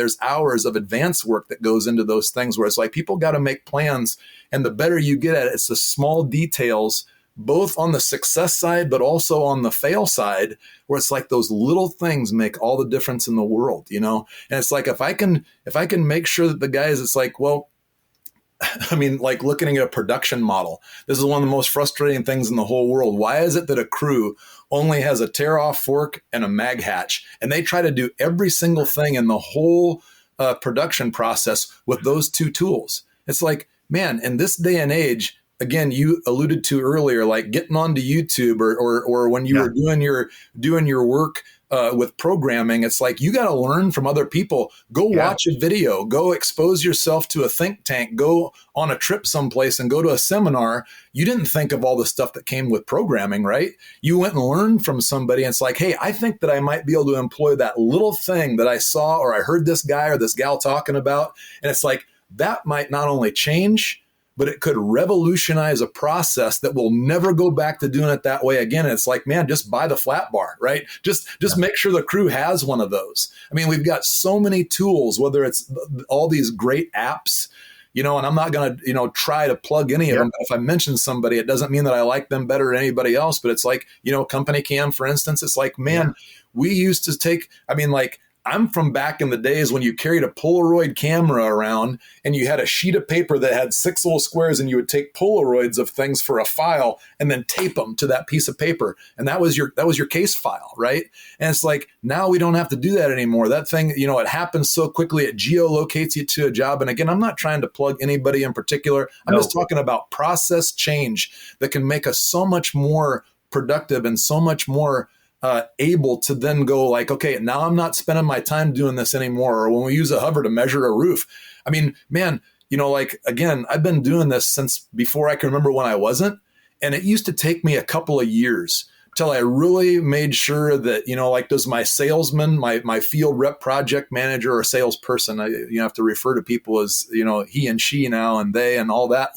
of advanced work that goes into those things, where it's like, people got to make plans, and the better you get at it, it's the small details, both on the success side, but also on the fail side, where it's like those little things make all the difference in the world, And it's like, if I can make sure that the guys, it's like, well, I mean, like looking at a production model, this is one of the most frustrating things in the whole world. Why is it that a crew only has a tear-off fork and a mag hatch, and they try to do every single thing in the whole production process with those two tools? It's like, man, in this day and age, again, you alluded to earlier, like getting onto YouTube or when you were doing your work with programming, it's like, you got to learn from other people. Go watch a video, go expose yourself to a think tank, go on a trip someplace and go to a seminar. You didn't think of all the stuff that came with programming, right? You went and learned from somebody, and it's like, hey, I think that I might be able to employ that little thing that I saw or I heard this guy or this gal talking about. And it's like, that might not only change, but it could revolutionize a process that will never go back to doing it that way again. And it's like, man, just buy the flat bar, right? Just make sure the crew has one of those. I mean, we've got so many tools, whether it's all these great apps, and I'm not going to, try to plug any of them. But if I mention somebody, it doesn't mean that I like them better than anybody else. But it's like, Company Cam, for instance, it's like, man, we used to take, I'm from back in the days when you carried a Polaroid camera around and you had a sheet of paper that had 6 little squares, and you would take Polaroids of things for a file and then tape them to that piece of paper. And that was your case file, right? And it's like, now we don't have to do that anymore. That thing, it happens so quickly. It geolocates you to a job. And again, I'm not trying to plug anybody in particular. I'm just talking about process change that can make us so much more productive and so much more able to then go like, okay, now I'm not spending my time doing this anymore. Or when we use a hover to measure a roof, I mean, man, again, I've been doing this since before I can remember when I wasn't. And it used to take me a couple of years till I really made sure that, does my salesman, my field rep, project manager, or salesperson, you have to refer to people as, he and she now and they and all that,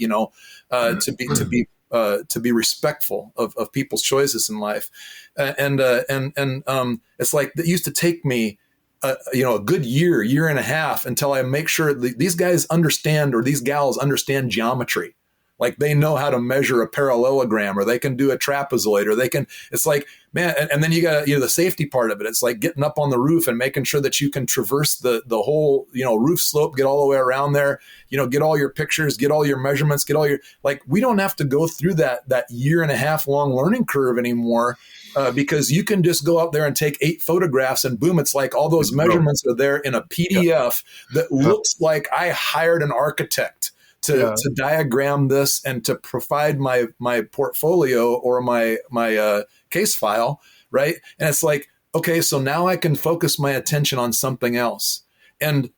to be respectful of people's choices in life. And it's like, it used to take me, a good year and a half until I make sure these guys understand, or these gals understand geometry, Like they know how to measure a parallelogram, or they can do a trapezoid, or they can, it's like, man, and then you got, the safety part of it. It's like getting up on the roof and making sure that you can traverse the whole, roof slope, get all the way around there, get all your pictures, get all your measurements, get all your, like, we don't have to go through that 1.5 year long learning curve anymore. Because you can just go out there and take 8 photographs and boom, it's like all those measurements are there in a PDF that looks like I hired an architect to diagram this and to provide my portfolio or my case file, right? And it's like, okay, so now I can focus my attention on something else. And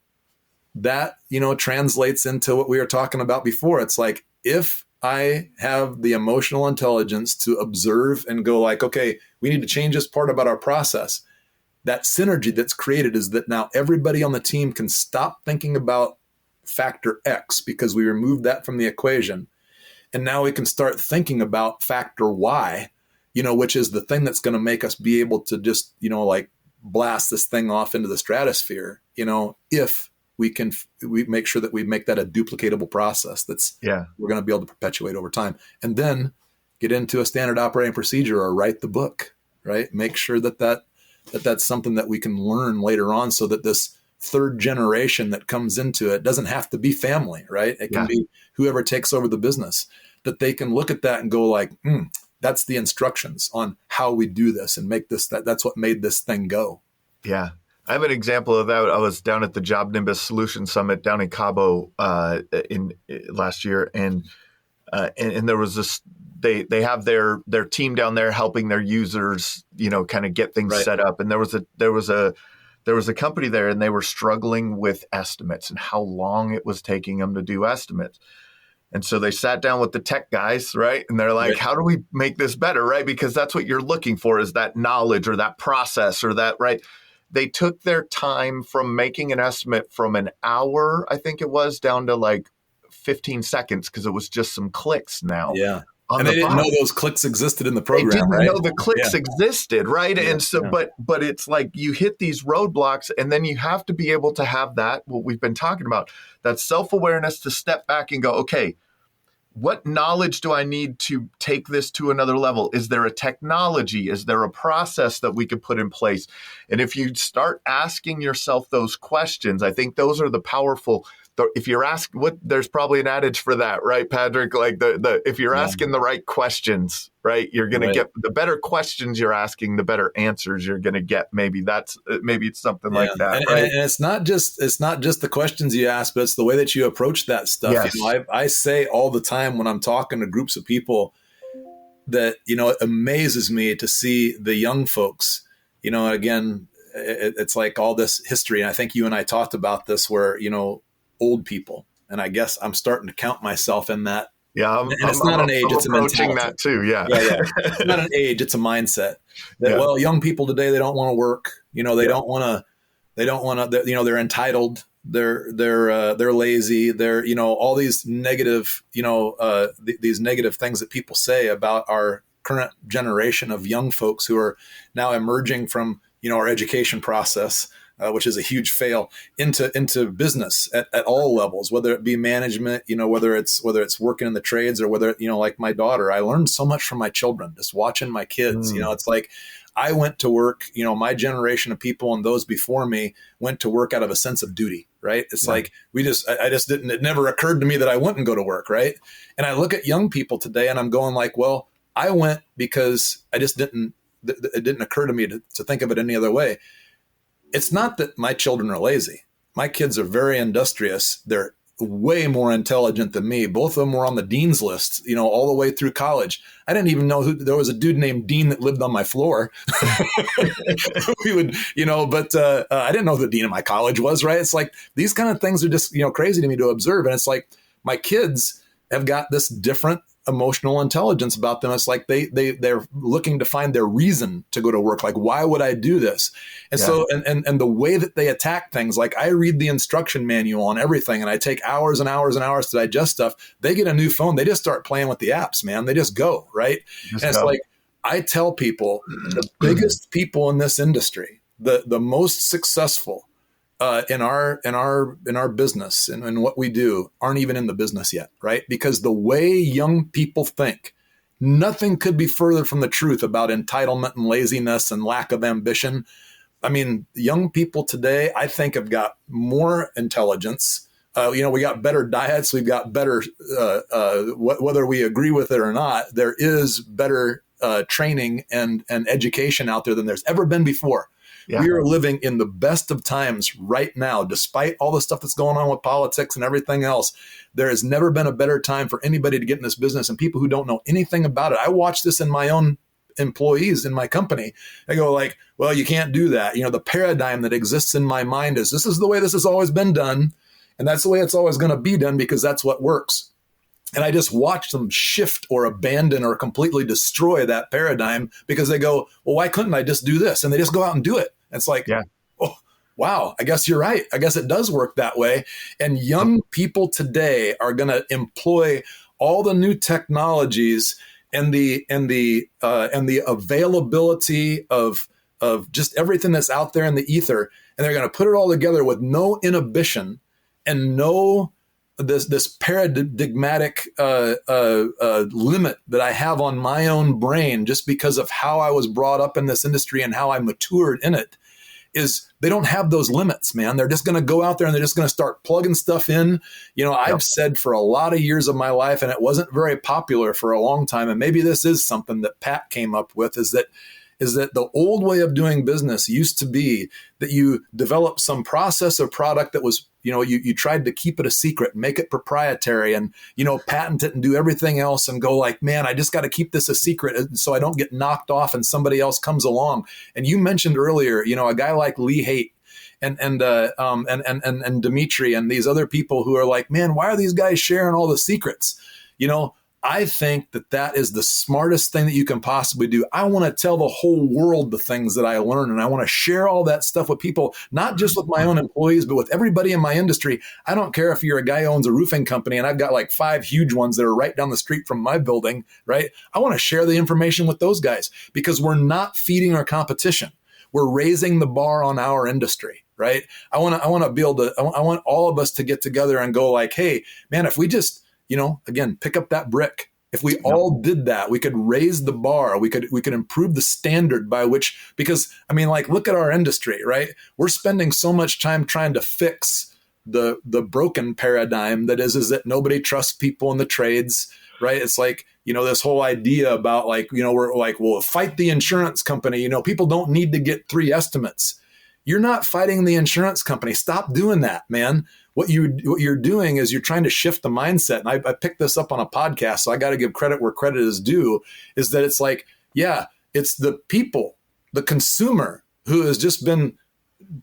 that, translates into what we were talking about before. It's like, if I have the emotional intelligence to observe and go like, okay, we need to change this part about our process. That synergy that's created is that now everybody on the team can stop thinking about factor X because we removed that from the equation. And now we can start thinking about factor Y, which is the thing that's going to make us be able to just, like blast this thing off into the stratosphere, if we make sure that we make that a duplicatable process we're going to be able to perpetuate over time, and then get into a standard operating procedure or write the book, right? Make sure that's something that we can learn later on, so that this third generation that comes into it doesn't have to be family, right? It can be whoever takes over the business, that they can look at that and go like, that's the instructions on how we do this and make this, that's what made this thing go. Yeah. I have an example of that. I was down at the Job Nimbus Solution Summit down in Cabo in last year, and there was this. They have their team down there helping their users, kind of get things set up. And there was a company there, and they were struggling with estimates and how long it was taking them to do estimates. And so they sat down with the tech guys, right? And they're like, how do we make this better, right? Because that's what you're looking for, is that knowledge or that process or that, right? They took their time from making an estimate from an hour, I think it was, down to like 15 seconds because it was just some clicks now. Yeah. And they didn't know those clicks existed in the program, They didn't right? know the clicks existed, right? Yeah, and so, but it's like you hit these roadblocks, and then you have to be able to have that, what we've been talking about, that self-awareness to step back and go, okay, what knowledge do I need to take this to another level? Is there a technology? Is there a process that we could put in place? And if you start asking yourself those questions, I think those are the powerful. If you're asking, there's probably an adage for that, right, Patrick? Like if you're asking the right questions, right, you're going to get the better questions you're asking, the better answers you're going to get. Maybe it's something like that, and, right? And it's not just the questions you ask, but it's the way that you approach that stuff. Yes. I say all the time when I'm talking to groups of people that it amazes me to see the young folks. Again, it's like all this history, and I think you and I talked about this, where old people, and I guess I'm starting to count myself in that. Yeah, it's not an age; it's a mentality. That too. Yeah. It's not an age; it's a mindset. That well, young people today, they don't want to work. They don't want to. They don't want to. They're entitled. They're lazy. They're all these negative these negative things that people say about our current generation of young folks who are now emerging from our education process. Which is a huge fail, into business at all levels, whether it be management, whether it's working in the trades, or whether, like my daughter, I learned so much from my children, just watching my kids. It's like I went to work, my generation of people and those before me went to work out of a sense of duty, right? It's like it never occurred to me that I wouldn't go to work, right? And I look at young people today and I'm going like, well, I went because it didn't occur to me to think of it any other way. It's not that my children are lazy. My kids are very industrious. They're way more intelligent than me. Both of them were on the dean's list, all the way through college. I didn't even know there was a dude named Dean that lived on my floor. We would, but I didn't know who the dean of my college was, right? It's like these kind of things are just, crazy to me to observe. And it's like my kids have got this different emotional intelligence about them. It's like they're looking to find their reason to go to work. Like, why would I do this? And so, and the way that they attack things, like I read the instruction manual on everything and I take hours and hours and hours to digest stuff. They get a new phone. They just start playing with the apps, man. They just go, right? It's like, I tell people the biggest people in this industry, the most successful, in our business and what we do aren't even in the business yet, right? Because the way young people think, nothing could be further from the truth about entitlement and laziness and lack of ambition. I mean, young people today, I think, have got more intelligence. We got better diets. We've got better, whether we agree with it or not, there is better training and education out there than there's ever been before. Yeah. We are living in the best of times right now, despite all the stuff that's going on with politics and everything else. There has never been a better time for anybody to get in this business, and people who don't know anything about it. I watch this in my own employees in my company. They go like, well, you can't do that. The paradigm that exists in my mind is this is the way this has always been done. And that's the way it's always going to be done because that's what works. And I just watch them shift or abandon or completely destroy that paradigm because they go, well, why couldn't I just do this? And they just go out and do it. And it's like, oh, wow, I guess you're right. I guess it does work that way. And young people today are going to employ all the new technologies and the availability of just everything that's out there in the ether, and they're going to put it all together with no inhibition and no this paradigmatic limit that I have on my own brain just because of how I was brought up in this industry and how I matured in it. Is they don't have those limits, man. They're just going to go out there and they're just going to start plugging stuff in. I've said for a lot of years of my life, and it wasn't very popular for a long time, and maybe this is something that Pat came up with, is that the old way of doing business used to be that you develop some process or product that was, you tried to keep it a secret, make it proprietary and, patent it and do everything else and go like, man, I just got to keep this a secret so I don't get knocked off and somebody else comes along. And you mentioned earlier, a guy like Lee Haight and Dimitri and these other people who are like, man, why are these guys sharing all the secrets? I think that is the smartest thing that you can possibly do. I want to tell the whole world the things that I learn, and I want to share all that stuff with people, not just with my own employees, but with everybody in my industry. I don't care if you're a guy who owns a roofing company, and I've got like 5 huge ones that are right down the street from my building, right? I want to share the information with those guys because we're not feeding our competition. We're raising the bar on our industry, right? I want to be able to, I want all of us to get together and go like, hey, man, if we just, again, pick up that brick. If we all did that, we could raise the bar. We could improve the standard by which, because look at our industry, right? We're spending so much time trying to fix the broken paradigm that is that nobody trusts people in the trades, right? It's like, this whole idea about we're like, well, fight the insurance company. People don't need to get 3 estimates. You're not fighting the insurance company. Stop doing that, man. What you're doing is you're trying to shift the mindset. And I picked this up on a podcast, so I got to give credit where credit is due, is that it's like, yeah, it's the people, the consumer who has just been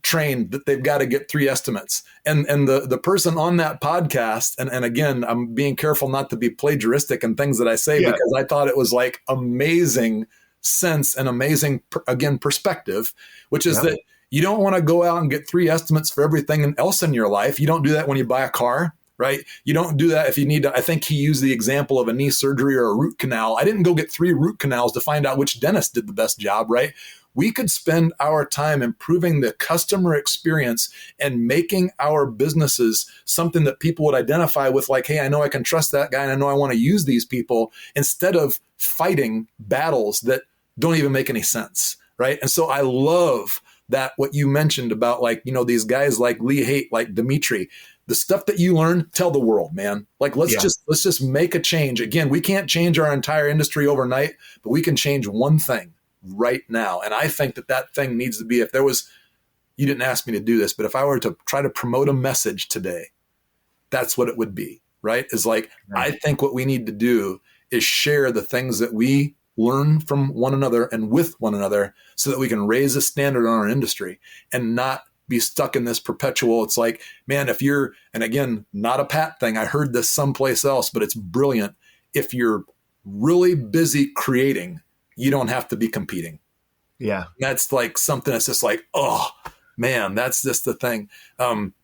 trained that they've got to get 3 estimates. And the person on that podcast, and again, I'm being careful not to be plagiaristic in things that I say, because I thought it was like amazing sense and amazing, again, perspective, which is that you don't want to go out and get 3 estimates for everything else in your life. You don't do that when you buy a car, right? You don't do that if you need to. I think he used the example of a knee surgery or a root canal. I didn't go get 3 root canals to find out which dentist did the best job, right? We could spend our time improving the customer experience and making our businesses something that people would identify with, like, hey, I know I can trust that guy and I know I want to use these people, instead of fighting battles that don't even make any sense, right? And so I love that what you mentioned about these guys like Lee Haight, like Dimitri, the stuff that you learn, tell the world, man. Like, let's just make a change. Again, we can't change our entire industry overnight, but we can change one thing right now. And I think that thing needs to be, you didn't ask me to do this, but if I were to try to promote a message today, that's what it would be, right? Is like, I think what we need to do is share the things that we learn from one another and with one another so that we can raise the standard on our industry and not be stuck in this perpetual. It's like, man, and again, not a Pat thing. I heard this someplace else, but it's brilliant. If you're really busy creating, you don't have to be competing. Yeah. That's like something that's just like, oh man, that's just the thing. And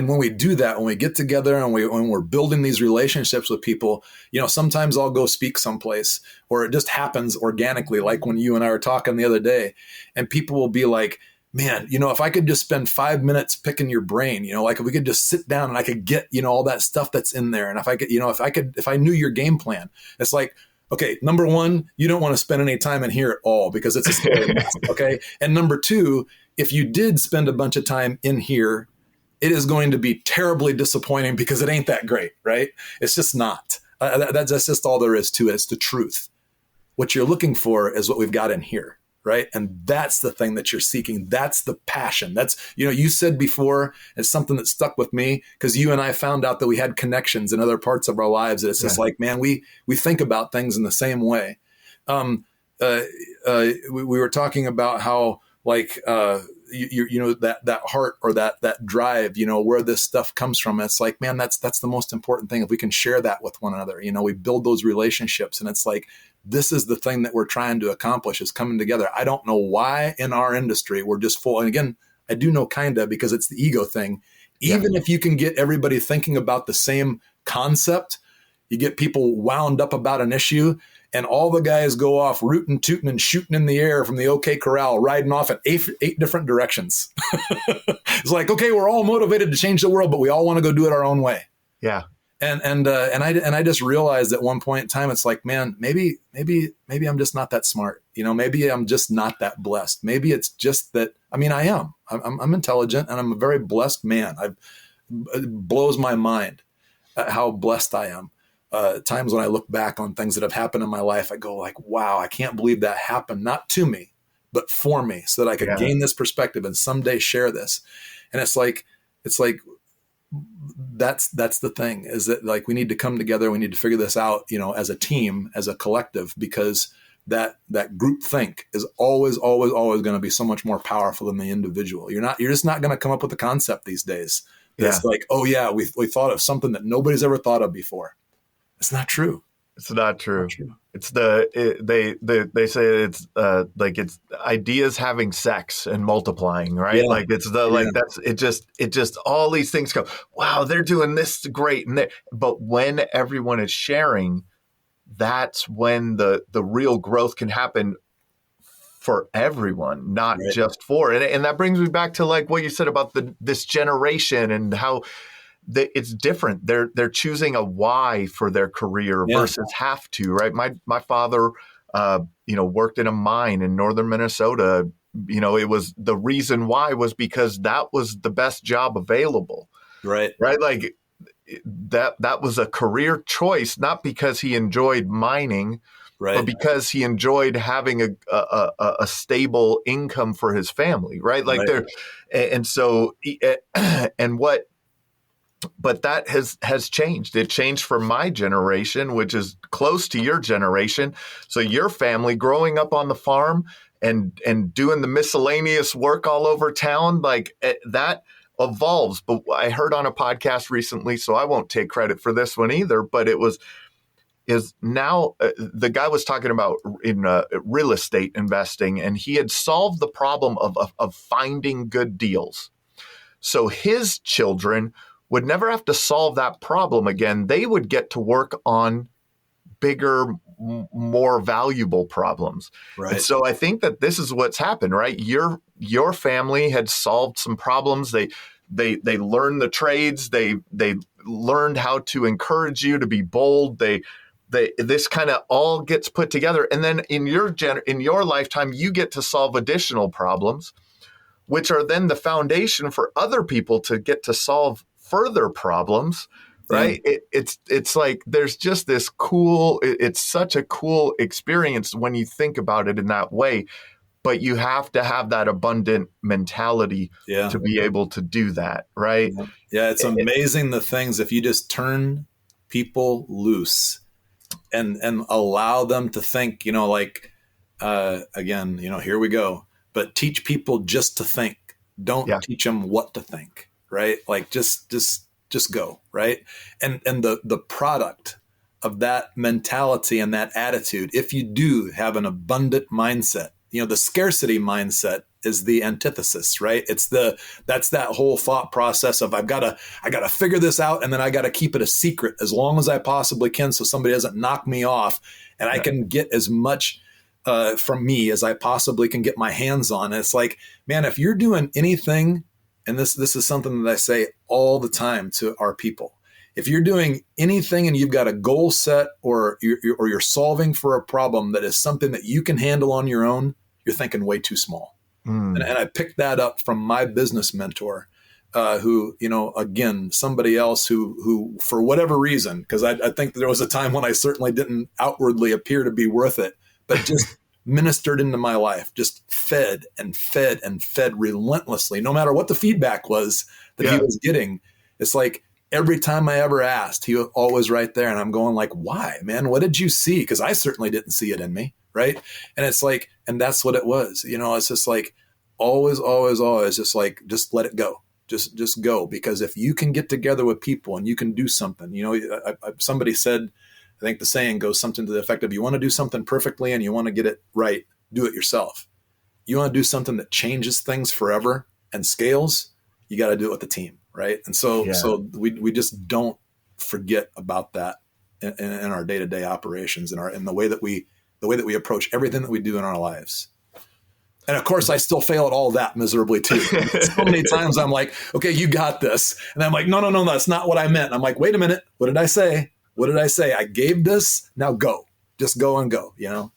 when we do that, when we get together and when we're building these relationships with people, sometimes I'll go speak someplace, or it just happens organically. Like when you and I were talking the other day, and people will be like, man, if I could just spend 5 minutes picking your brain, like if we could just sit down and I could get, all that stuff that's in there. And if I could, if I knew your game plan, it's like, okay, number one, you don't want to spend any time in here at all because it's a scary mess. Okay. And number two, if you did spend a bunch of time in here, it is going to be terribly disappointing because it ain't that great, right? It's just not. That's just all there is to it. It's the truth. What you're looking for is what we've got in here, right? And that's the thing that you're seeking. That's the passion. That's, you said before, it's something that stuck with me because you and I found out that we had connections in other parts of our lives. That it's just like, man, we think about things in the same way. We were talking about how like, that heart or that drive, where this stuff comes from. It's like, man, that's the most important thing. If we can share that with one another, we build those relationships, and it's like, this is the thing that we're trying to accomplish is coming together. I don't know why in our industry we're just full. And again, I do know kinda because it's the ego thing. Even if you can get everybody thinking about the same concept, you get people wound up about an issue, and all the guys go off rootin', tootin', and shooting in the air from the OK Corral, riding off in eight different directions. It's like, okay, we're all motivated to change the world, but we all want to go do it our own way. Yeah. And I just realized at one point in time, it's like, man, maybe I'm just not that smart. Maybe I'm just not that blessed. Maybe it's just that. I mean, I am. I'm intelligent, and I'm a very blessed man. It blows my mind at how blessed I am. Times when I look back on things that have happened in my life, I go like, wow, I can't believe that happened, not to me, but for me, so that I could gain this perspective and someday share this. And it's like, that's the thing, is that like, we need to come together. We need to figure this out, as a team, as a collective, because that group think is always going to be so much more powerful than the individual. You're just not going to come up with a concept these days. It's like, oh yeah, we thought of something that nobody's ever thought of before. It's not true. It's not true. It's they say it's like it's ideas having sex and multiplying, right? Yeah. Like it's that's it just all these things go, wow, they're doing this great, but when everyone is sharing, that's when the real growth can happen for everyone, not just for and that brings me back to like what you said about this generation and how it's different. They're choosing a why for their career versus have to, right? My father, worked in a mine in northern Minnesota. It was the reason why was because that was the best job available. Right. Like that was a career choice, not because he enjoyed mining, but because he enjoyed having a stable income for his family. Right. Like but that has changed. It changed for my generation, which is close to your generation. So your family growing up on the farm and doing the miscellaneous work all over town, like that evolves. But I heard on a podcast recently, so I won't take credit for this one either, but is now the guy was talking about in real estate investing, and he had solved the problem of finding good deals. So his children would never have to solve that problem again. They would get to work on bigger, more valuable problems. Right. And so I think that this is what's happened, right? Your family had solved some problems. They learned the trades. They learned how to encourage you to be bold. This kind of all gets put together. And then in your lifetime, you get to solve additional problems, which are then the foundation for other people to get to solve further problems, right? Yeah. It's like there's just this cool, it's such a cool experience when you think about it in that way, but you have to have that abundant mentality to be able to do that, right? Yeah, it's amazing the things, if you just turn people loose and allow them to think, again, here we go, but teach people just to think. Don't teach them what to think. Right? Like just go, right? And the product of that mentality and that attitude, if you do have an abundant mindset, the scarcity mindset is the antithesis, right? That's that whole thought process of I gotta figure this out, and then I gotta keep it a secret as long as I possibly can so somebody doesn't knock me off, and I can get as much from me as I possibly can get my hands on. And it's like, man, if you're doing anything, and this is something that I say all the time to our people, if you're doing anything and you've got a goal set or you're solving for a problem that is something that you can handle on your own, you're thinking way too small. And I picked that up from my business mentor, who, again, somebody else who for whatever reason, because I think there was a time when I certainly didn't outwardly appear to be worth it, but just ministered into my life, just fed and fed and fed relentlessly, no matter what the feedback was that he was getting. It's like every time I ever asked, he was always right there. And I'm going like, why, man? What did you see? Because I certainly didn't see it in me. Right. And it's like, and that's what it was. It's just like always, just like, just let it go. Just go. Because if you can get together with people and you can do something, somebody said, I think the saying goes something to the effect of, you want to do something perfectly and you want to get it right, do it yourself. You want to do something that changes things forever and scales, you got to do it with the team. Right. And so we just don't forget about that in our day-to-day operations in the way that we approach everything that we do in our lives. And of course, I still fail at all that miserably too. So many times I'm like, okay, you got this. And I'm like, no, that's not what I meant. And I'm like, wait a minute. What did I say? I gave this. Now go. Just go and go, Yeah.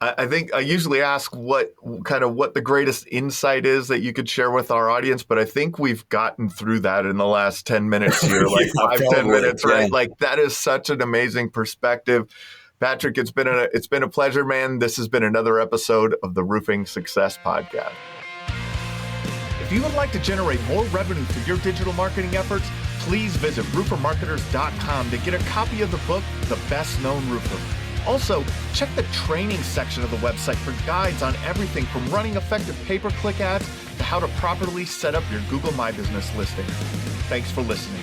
I think I usually ask what the greatest insight is that you could share with our audience, but I think we've gotten through that in the last 10 minutes here, like 10 minutes, right? Yeah. Like that is such an amazing perspective. Patrick, it's been a pleasure, man. This has been another episode of the Roofing Success Podcast. If you would like to generate more revenue through your digital marketing efforts, please visit roofermarketers.com to get a copy of the book, The Best Known Roofer. Also, check the training section of the website for guides on everything from running effective pay-per-click ads to how to properly set up your Google My Business listing. Thanks for listening.